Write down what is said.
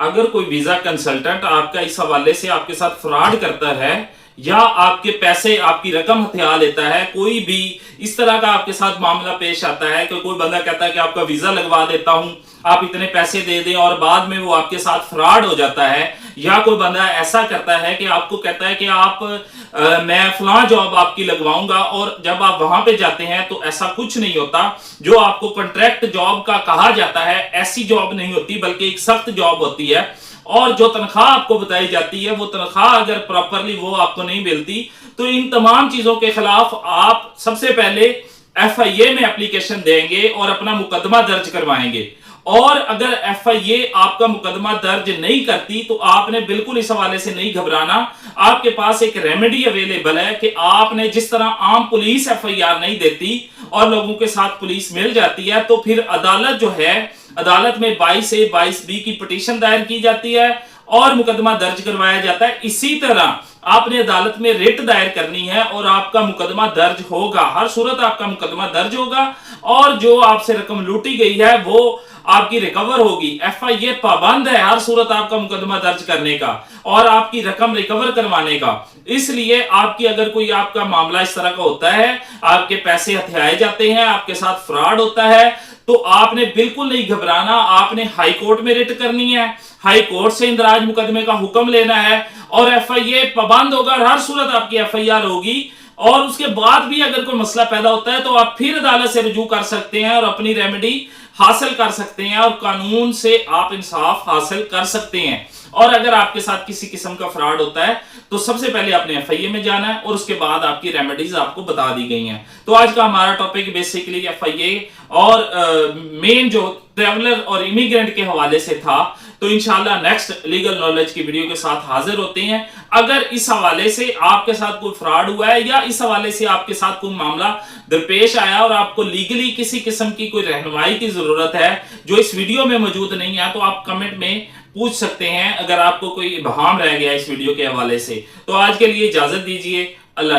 अगर कोई visa consultant आपका इस हवाले से आपके साथ फ्रॉड करता है या आपके पैसे आपकी रकम हथिया लेता है, कोई भी इस तरह का आपके साथ मामला पेश आता है कि कोई बंदा कहता है कि आपका वीजा लगवा देता हूं, आप इतने पैसे दे दें, और बाद में वो आपके साथ फ्रॉड हो जाता है, या कोई बंदा ऐसा करता है कि आपको कहता है कि मैं फलां जॉब आपकी लगवाऊंगा, और जब आप वहां पे जाते हैं तो ऐसा कुछ नहीं होता। जो आपको कॉन्ट्रैक्ट जॉब का कहा जाता है ऐसी जॉब नहीं होती, बल्कि एक सख्त जॉब होती है, और जो तनख्वाह आपको बताई जाती है वो तनख्वाह अगर प्रॉपरली वो आपको नहीं मिलती, तो इन तमाम चीजों के खिलाफ आप सबसे पहले FIA में एप्लीकेशन देंगे और अपना मुकदमा दर्ज करवाएंगे। और अगर FIA आपका मुकदमा दर्ज नहीं करती तो आपने बिल्कुल इस हवाले से नहीं घबराना। आपके पास एक रेमेडी अवेलेबल है कि आपने जिस तरह आम पुलिस FIR नहीं देती और लोगों के साथ पुलिस मिल जाती है, तो फिर अदालत जो है, अदालत में 22A 22B की पिटीशन दायर की जाती है और मुकदमा दर्ज करवाया जाता है। इसी तरह आपने अदालत में रिट दायर करनी है और आपका मुकदमा दर्ज होगा, हर सूरत आपका मुकदमा दर्ज होगा, और जो आपसे रकम लूटी गई है वो आपकी रिकवर होगी। FIA पाबंद है हर सूरत आपका मुकदमा दर्ज करने का और आपकी रकम रिकवर करवाने का। इसलिए आपकी अगर कोई आपका मामला इस तरह का होता है, आपके पैसे हथियाए जाते हैं, आपके साथ फ्रॉड होता है, तो आपने बिल्कुल नहीं घबराना। आपने हाई कोर्ट में रिट करनी है, हाई कोर्ट से इंदराज मुकदमे का हुक्म लेना है, और FIA पाबंद होगा, हर सूरत आपकी FIR होगी। और उसके बाद भी अगर कोई मसला पैदा होता है तो आप फिर अदालत से रुजू कर सकते हैं और अपनी रेमेडी हासिल कर सकते हैं और कानून से आप इंसाफ हासिल कर सकते हैं। और अगर आपके साथ किसी किस्म का फ्रॉड होता है तो सबसे पहले आपने FIA में जाना है और उसके बाद आपकी रेमेडीज आपको बता दी गई हैं। तो आज का हमारा टॉपिक बेसिकली FIA और मेन जो ट्रैवलर और इमिग्रेंट के हवाले से था। तो इंशाल्लाह नेक्स्ट लीगल नॉलेज की वीडियो के साथ हाजिर होते हैं। अगर इस हवाले से आपके साथ कोई फ्रॉड हुआ है या इस हवाले से आपके साथ कोई मामला दरपेश आया और आपको लीगली किसी किस्म की कोई रहनुमाई की जरूरत है जो इस वीडियो में मौजूद नहीं है, तो आप कमेंट में पूछ सकते हैं अगर आपको कोई इबहाम रह गया इस वीडियो के हवाले से। तो आज के लिए इजाजत दीजिए। अल्लाह ने